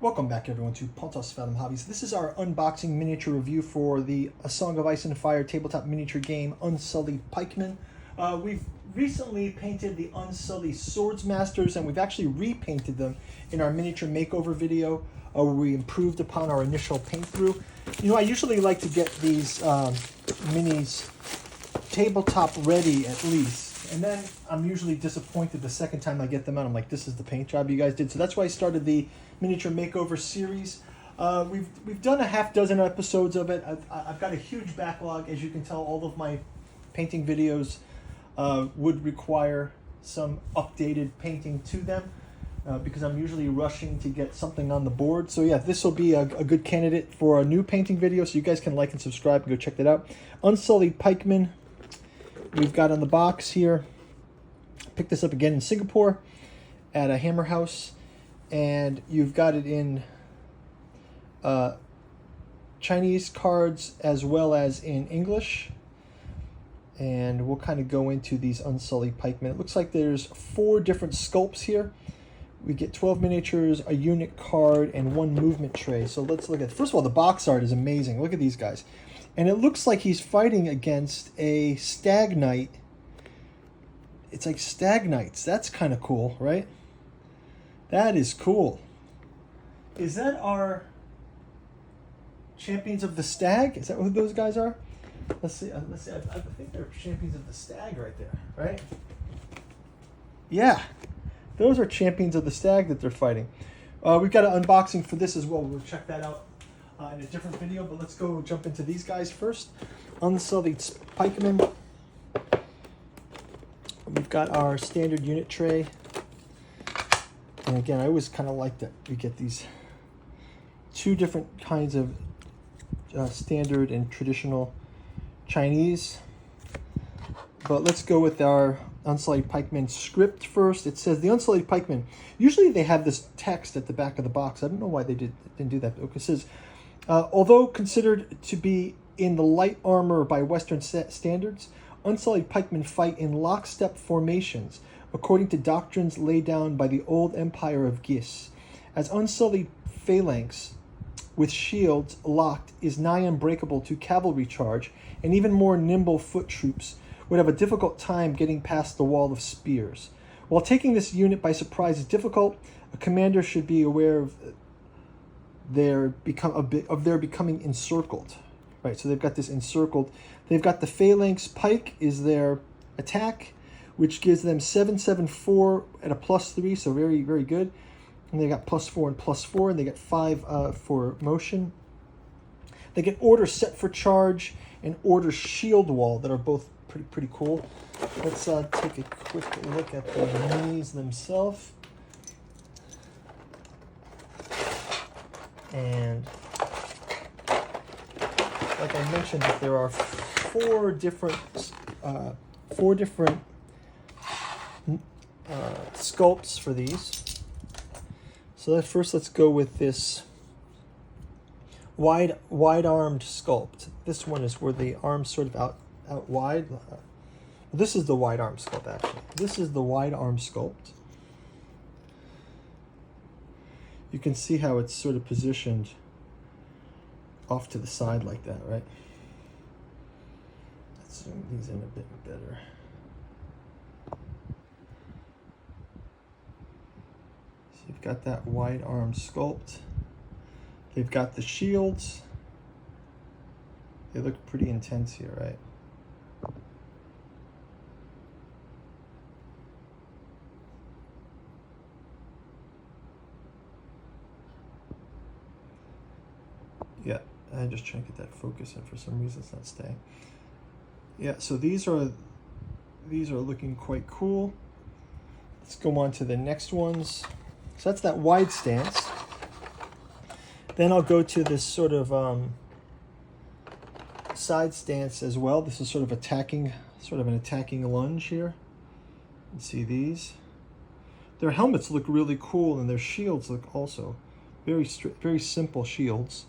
Welcome back, everyone, to Pontos Fathom Hobbies. This is our unboxing miniature review for the A Song of Ice and Fire tabletop miniature game, Unsullied Pikemaen. We've recently painted the Unsullied Swords Masters, and we've actually repainted them in our miniature makeover video, where we improved upon our initial paint through. You know, I usually like to get these minis tabletop ready at least, and then I'm usually disappointed the second time I get them out. I'm like, this is the paint job you guys did. So that's why I started the miniature makeover series. We've done a half dozen episodes of it. I've got a huge backlog. As you can tell, all of my painting videos would require some updated painting to them because I'm usually rushing to get something on the board. So yeah, this will be a good candidate for a new painting video, so you guys can like and subscribe and go check that out. Unsullied Pikemaen, we've got on the box here. Picked this up again in Singapore at a Hammer House, and you've got it in Chinese cards as well as in English. And we'll kind of go into these Unsullied Pikemaen. It looks like there's 4 different sculpts here. We get 12 miniatures, a unit card, and 1 movement tray. So let's look at, first of all, the box art is amazing. Look at these guys. And it looks like he's fighting against a stag knight. It's like stag knights. That's kind of cool, right? That is cool. Is that our Champions of the Stag? Is that who those guys are? Let's see. I think they're Champions of the Stag right there, right? Yeah. Those are Champions of the Stag that they're fighting. We've got an unboxing for this as well. We'll check that out in a different video, but let's go jump into these guys first. Unsullied Pikemaen. We've got our standard unit tray. And again, I always kind of like that we get these 2 different kinds of standard and traditional Chinese. But let's go with our Unsullied Pikemaen script first. It says the Unsullied Pikemaen. Usually they have this text at the back of the box. I don't know why they didn't do that. It says, although considered to be in the light armor by Western standards, Unsullied Pikemen fight in lockstep formations, according to doctrines laid down by the old empire of Gis. As unsullied phalanx with shields locked is nigh unbreakable to cavalry charge, and even more nimble foot troops would have a difficult time getting past the wall of spears. While taking this unit by surprise is difficult, a commander should be aware of their becoming encircled. Right, so they've got this encircled. They've got the phalanx pike is their attack, which gives them 7/7/4 at a +3, so very, very good. And they got +4 and +4, and they get 5 for motion. They get order set for charge and order shield wall that are both pretty cool. Let's take a quick look at the minis themselves. And like I mentioned, that there are 4 different sculpts for these. So first, let's go with this wide-armed sculpt. This one is where the arms sort of out wide. This is the wide-arm sculpt, actually. This is the wide-arm sculpt. You can see how it's sort of positioned off to the side like that, right? Let's zoom these in a bit better. So you've got that wide arm sculpt. They've got the shields. They look pretty intense here, right? Yeah, I'm just trying to get that focus in. For some reason it's not staying. Yeah, so these are looking quite cool. Let's go on to the next ones. So that's that wide stance. Then I'll go to this sort of side stance as well. This is sort of an attacking lunge here. You see these. Their helmets look really cool, and their shields look also very simple shields.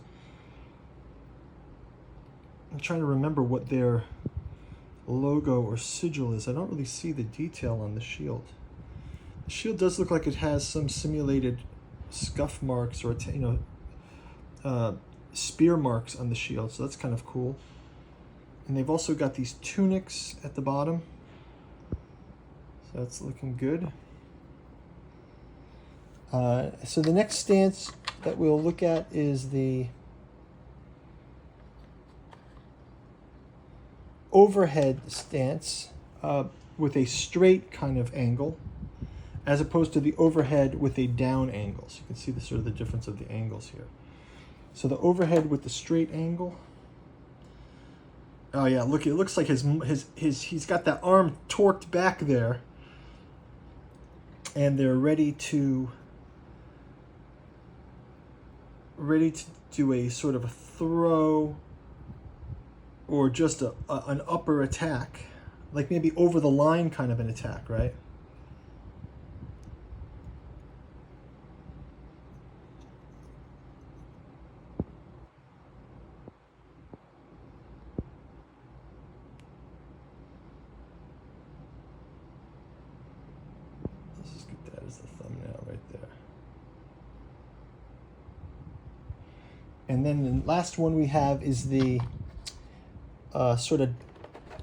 I'm trying to remember what their logo or sigil is. I don't really see the detail on the shield. The shield does look like it has some simulated scuff marks or spear marks on the shield, so that's kind of cool. And they've also got these tunics at the bottom, so that's looking good. So the next stance that we'll look at is the overhead stance with a straight kind of angle, as opposed to the overhead with a down angle. So you can see the sort of the difference of the angles here. So the overhead with the straight angle. Oh yeah, look, it looks like he's got that arm torqued back there, and they're ready to do a sort of a throw or just an upper attack, like maybe over the line kind of an attack, right? Let's just get that as the thumbnail right there. And then the last one we have is the sort of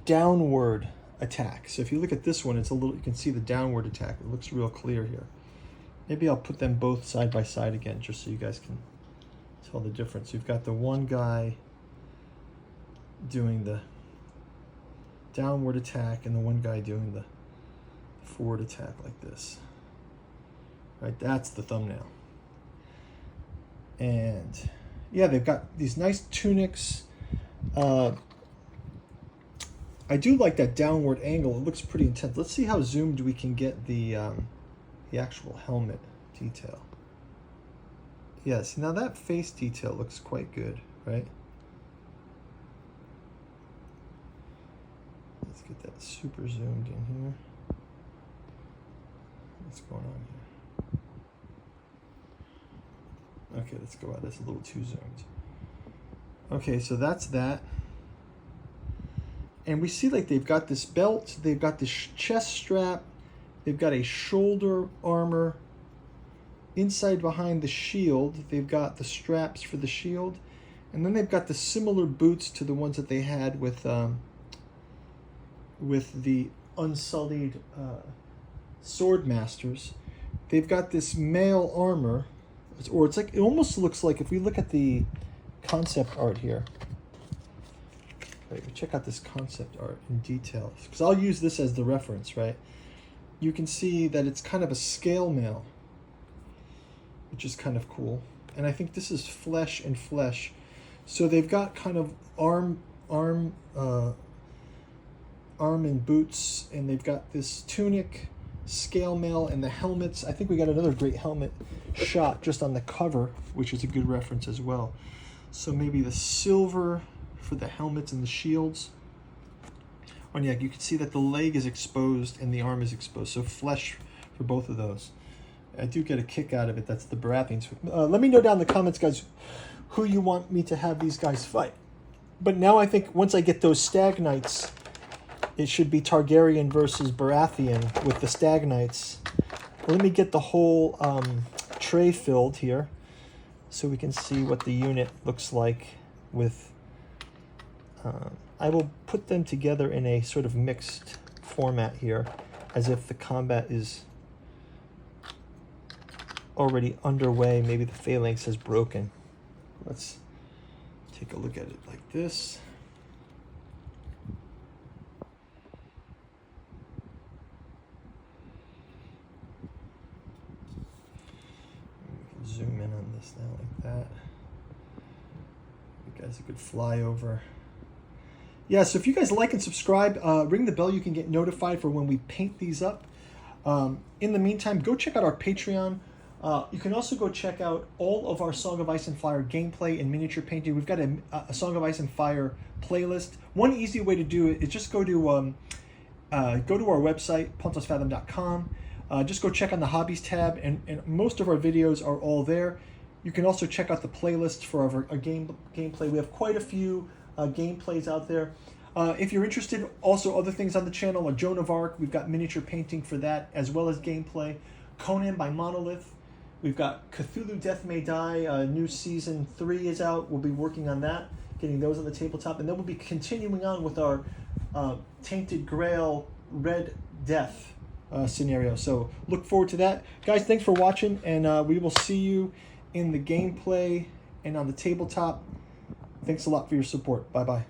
downward attack. So if you look at this one, it's a little, you can see the downward attack. It looks real clear here. Maybe I'll put them both side by side again, just so you guys can tell the difference. You've got the one guy doing the downward attack and the one guy doing the forward attack like this. Right, that's the thumbnail. And yeah, they've got these nice tunics. I do like that downward angle. It looks pretty intense. Let's see how zoomed we can get the actual helmet detail. Yes, now that face detail looks quite good, right? Let's get that super zoomed in here. What's going on here? Okay, let's go out. That's a little too zoomed. Okay, so that's that. And we see like they've got this belt, they've got this chest strap, they've got a shoulder armor. Inside behind the shield, they've got the straps for the shield. And then they've got the similar boots to the ones that they had with the Unsullied sword masters. They've got this mail armor, or it's like, it almost looks like, if we look at the concept art here, right, check out this concept art in detail, because I'll use this as the reference, right? You can see that it's kind of a scale mail, which is kind of cool. And I think this is flesh and flesh. So they've got kind of arm and boots, and they've got this tunic, scale mail, and the helmets. I think we got another great helmet shot just on the cover, which is a good reference as well. So maybe the silver for the helmets and the shields. Oh yeah, you can see that the leg is exposed and the arm is exposed. So flesh for both of those. I do get a kick out of it. That's the Baratheons. Let me know down in the comments, guys, who you want me to have these guys fight. But now I think once I get those Stag Knights, it should be Targaryen versus Baratheon with the Stag Knights. Let me get the whole tray filled here so we can see what the unit looks like with... I will put them together in a sort of mixed format here, as if the combat is already underway. Maybe the phalanx has broken. Let's take a look at it like this. We can zoom in on this now like that. You guys a good flyover. Yeah, so if you guys like and subscribe, ring the bell. You can get notified for when we paint these up. In the meantime, go check out our Patreon. You can also go check out all of our Song of Ice and Fire gameplay and miniature painting. We've got a Song of Ice and Fire playlist. One easy way to do it is just go to our website, puntosfathom.com. Just go check on the Hobbies tab, and most of our videos are all there. You can also check out the playlist for our gameplay. We have quite a few gameplays out there. If you're interested, also other things on the channel are Joan of Arc. We've got miniature painting for that, as well as gameplay. Conan by Monolith. We've got Cthulhu Death May Die, new season 3 is out. We'll be working on that, getting those on the tabletop. And then we'll be continuing on with our Tainted Grail Red Death scenario. So look forward to that. Guys, thanks for watching, and we will see you in the gameplay and on the tabletop. Thanks a lot for your support. Bye-bye.